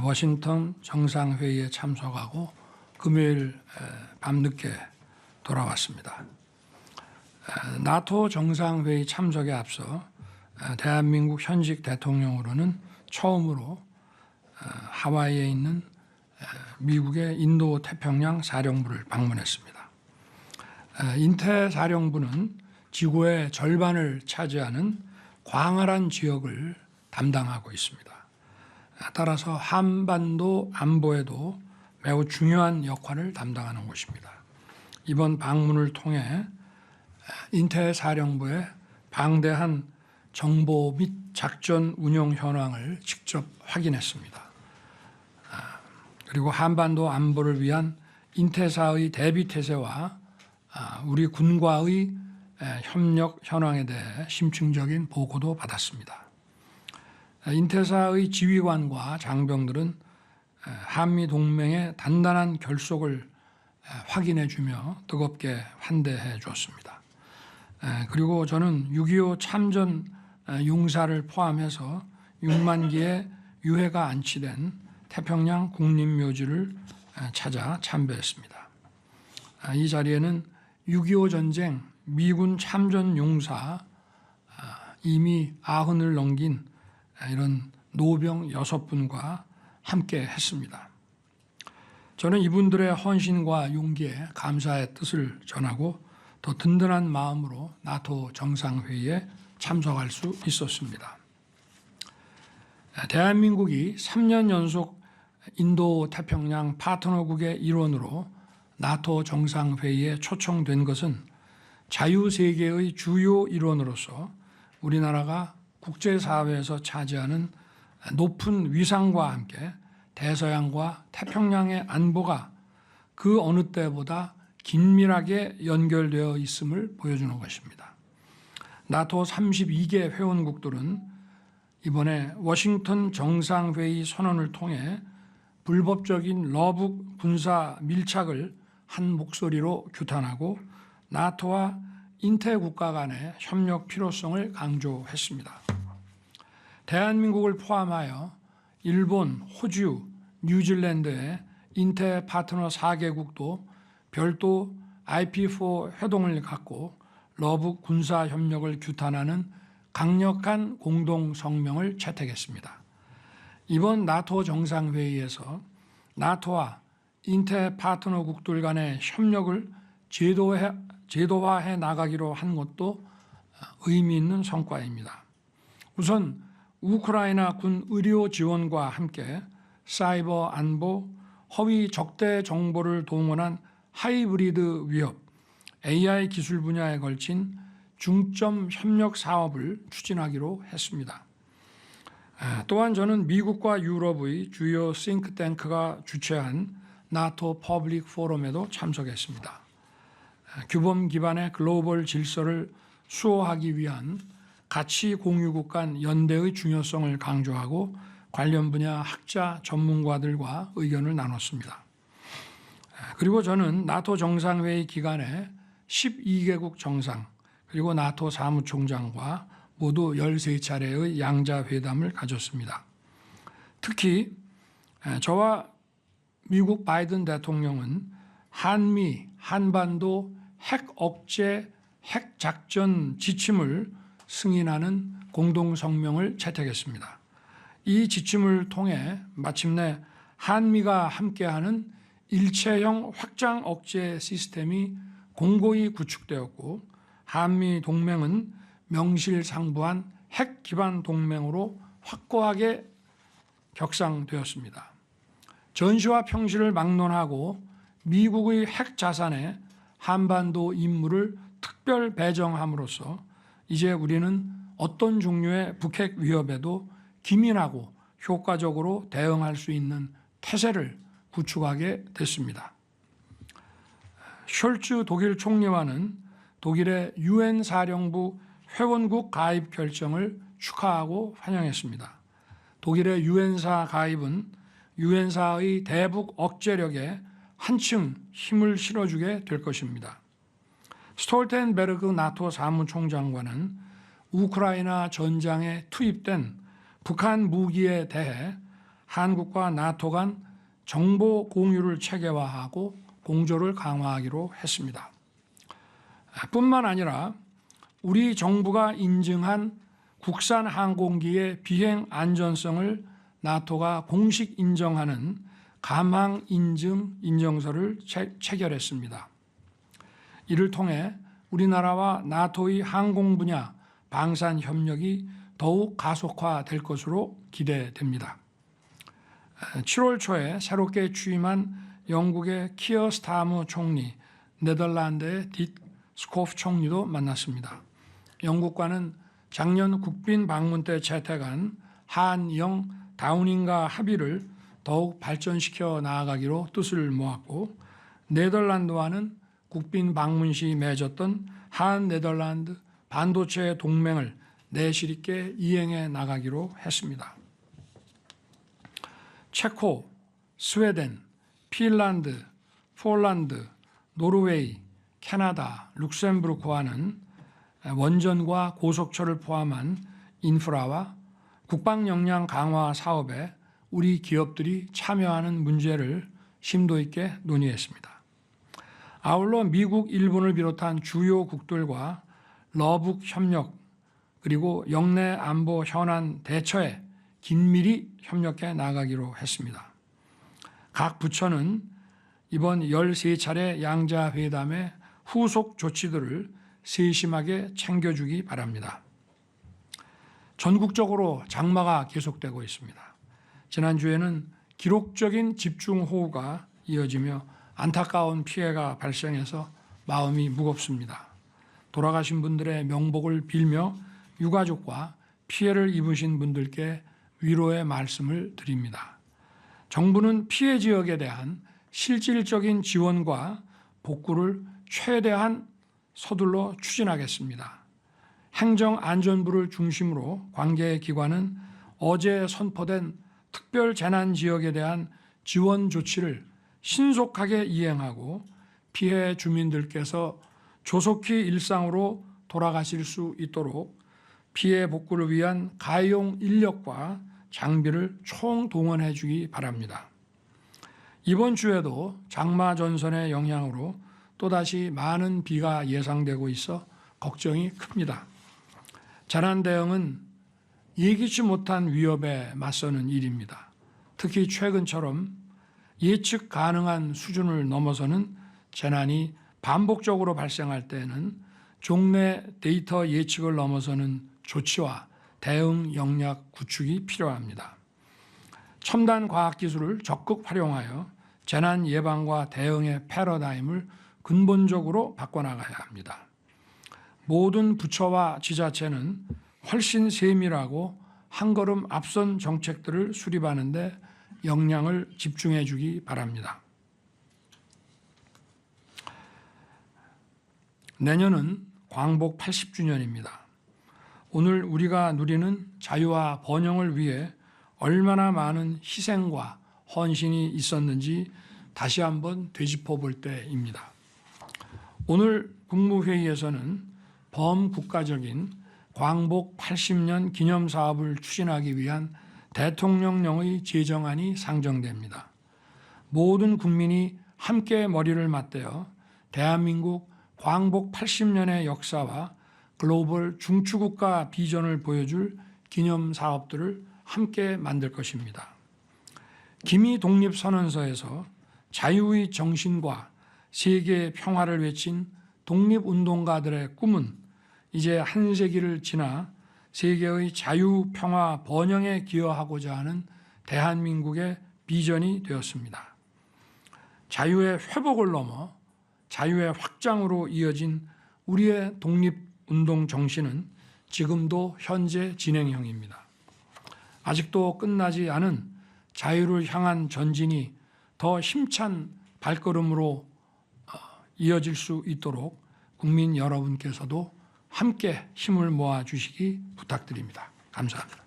워싱턴 정상회의에 참석하고 금요일 밤늦게 돌아왔습니다. 나토 정상회의 참석에 앞서 대한민국 현직 대통령으로는 처음으로 하와이에 있는 미국의 인도 태평양 사령부를 방문했습니다. 인태 사령부는 지구의 절반을 차지하는 광활한 지역을 담당하고 있습니다. 따라서 한반도 안보에도 매우 중요한 역할을 담당하는 곳입니다. 이번 방문을 통해 인태 사령부의 방대한 정보 및 작전 운영 현황을 직접 확인했습니다. 그리고 한반도 안보를 위한 인태사의 대비 태세와 우리 군과의 협력 현황에 대해 심층적인 보고도 받았습니다. 인태사의 지휘관과 장병들은 한미 동맹의 단단한 결속을 확인해주며 뜨겁게 환대해 주었습니다. 그리고 저는 6.25 참전 용사를 포함해서 6만 개의 유해가 안치된 태평양 국립묘지를 찾아 참배했습니다. 이 자리에는 6.25 전쟁 미군 참전 용사 이미 90을 넘긴 이런 노병 6분과 함께 했습니다. 저는 이분들의 헌신과 용기에 감사의 뜻을 전하고 더 든든한 마음으로 나토 정상회의에 참석할 수 있었습니다. 대한민국이 3년 연속 인도 태평양 파트너국의 일원으로 나토 정상회의에 초청된 것은 자유세계의 주요 일원으로서 우리나라가 국제사회에서 차지하는 높은 위상과 함께 대서양과 태평양의 안보가 그 어느 때보다 긴밀하게 연결되어 있음을 보여주는 것입니다. 나토 32개 회원국들은 이번에 워싱턴 정상회의 선언을 통해 불법적인 러북 군사 밀착을 한 목소리로 규탄하고 나토와 인태 국가 간의 협력 필요성을 강조했습니다. 대한민국을 포함하여 일본, 호주, 뉴질랜드의 인태 파트너 4개국도 별도 IP4 회동을 갖고 러북 군사 협력을 규탄하는 강력한 공동 성명을 채택했습니다. 이번 나토 정상회의에서 나토와 인태 파트너국들 간의 협력을 제도화해 나가기로 한 것도 의미 있는 성과입니다. 우선 우크라이나 군 의료 지원과 함께 사이버 안보, 허위 적대 정보를 동원한 하이브리드 위협, AI 기술 분야에 걸친 중점 협력 사업을 추진하기로 했습니다. 또한 저는 미국과 유럽의 주요 싱크탱크가 주최한 나토 퍼블릭 포럼에도 참석했습니다. 규범 기반의 글로벌 질서를 수호하기 위한 가치 공유국 간 연대의 중요성을 강조하고 관련 분야 학자 전문가들과 의견을 나눴습니다. 그리고 저는 나토 정상회의 기간에 12개국 정상 그리고 나토 사무총장과 모두 13차례의 양자회담을 가졌습니다. 특히 저와 미국 바이든 대통령은 한미, 한반도 핵 억제, 핵 작전 지침을 승인하는 공동성명을 채택했습니다. 이 지침을 통해 마침내 한미가 함께하는 일체형 확장 억제 시스템이 공고히 구축되었고 한미 동맹은 명실상부한 핵 기반 동맹으로 확고하게 격상되었습니다. 전시와 평시를 막론하고 미국의 핵 자산에 한반도 임무를 특별 배정함으로써 이제 우리는 어떤 종류의 북핵 위협에도 기민하고 효과적으로 대응할 수 있는 태세를 구축하게 됐습니다. 숄츠 독일 총리와는 독일의 유엔 사령부 회원국 가입 결정을 축하하고 환영했습니다. 독일의 유엔사 가입은 유엔사의 대북 억제력에 한층 힘을 실어주게 될 것입니다. 스톨텐베르그 나토 사무총장과는 우크라이나 전장에 투입된 북한 무기에 대해 한국과 나토 간 정보 공유를 체계화하고 공조를 강화하기로 했습니다. 뿐만 아니라 우리 정부가 인증한 국산 항공기의 비행 안전성을 나토가 공식 인정하는 감항 인증 인정서를 체결했습니다. 이를 통해 우리나라와 나토의 항공 분야 방산 협력이 더욱 가속화될 것으로 기대됩니다. 7월 초에 새롭게 취임한 영국의 키어 스타머 총리, 네덜란드의 딕 스코프 총리도 만났습니다. 영국과는 작년 국빈 방문 때 채택한 한영 다우닝가 합의를 더욱 발전시켜 나아가기로 뜻을 모았고, 네덜란드와는 국빈 방문 시 맺었던 한 네덜란드 반도체 동맹을 내실 있게 이행해 나가기로 했습니다. 체코, 스웨덴, 핀란드, 폴란드, 노르웨이, 캐나다, 룩셈부르크와는 원전과 고속철을 포함한 인프라와 국방 역량 강화 사업에 우리 기업들이 참여하는 문제를 심도 있게 논의했습니다. 아울러 미국, 일본을 비롯한 주요 국들과 러북 협력 그리고 영내 안보 현안 대처에 긴밀히 협력해 나가기로 했습니다. 각 부처는 이번 13차례 양자회담의 후속 조치들을 세심하게 챙겨주기 바랍니다. 전국적으로 장마가 계속되고 있습니다. 지난주에는 기록적인 집중호우가 이어지며 안타까운 피해가 발생해서 마음이 무겁습니다. 돌아가신 분들의 명복을 빌며 유가족과 피해를 입으신 분들께 위로의 말씀을 드립니다. 정부는 피해 지역에 대한 실질적인 지원과 복구를 최대한 서둘러 추진하겠습니다. 행정안전부를 중심으로 관계기관은 어제 선포된 특별재난지역에 대한 지원 조치를 신속하게 이행하고 피해 주민들께서 조속히 일상으로 돌아가실 수 있도록 피해 복구를 위한 가용 인력과 장비를 총동원해 주기 바랍니다. 이번 주에도 장마 전선의 영향으로 또다시 많은 비가 예상되고 있어 걱정이 큽니다. 재난 대응은 예기치 못한 위협에 맞서는 일입니다. 특히 최근처럼 예측 가능한 수준을 넘어서는 재난이 반복적으로 발생할 때에는 종래 데이터 예측을 넘어서는 조치와 대응 역량 구축이 필요합니다. 첨단 과학기술을 적극 활용하여 재난 예방과 대응의 패러다임을 근본적으로 바꿔나가야 합니다. 모든 부처와 지자체는 훨씬 세밀하고 한 걸음 앞선 정책들을 수립하는 데 역량을 집중해 주기 바랍니다. 내년은 광복 80주년입니다. 오늘 우리가 누리는 자유와 번영을 위해 얼마나 많은 희생과 헌신이 있었는지 다시 한번 되짚어 볼 때입니다. 오늘 국무회의에서는 범국가적인 광복 80년 기념사업을 추진하기 위한 대통령령의 제정안이 상정됩니다. 모든 국민이 함께 머리를 맞대어 대한민국 광복 80년의 역사와 글로벌 중추국가 비전을 보여줄 기념사업들을 함께 만들 것입니다. 기미 독립선언서에서 자유의 정신과 세계 평화를 외친 독립운동가들의 꿈은 이제 한 세기를 지나 세계의 자유, 평화, 번영에 기여하고자 하는 대한민국의 비전이 되었습니다. 자유의 회복을 넘어 자유의 확장으로 이어진 우리의 독립운동 정신은 지금도 현재 진행형입니다. 아직도 끝나지 않은 자유를 향한 전진이 더 힘찬 발걸음으로 이어질 수 있도록 국민 여러분께서도 함께 힘을 모아 주시기 부탁드립니다. 감사합니다.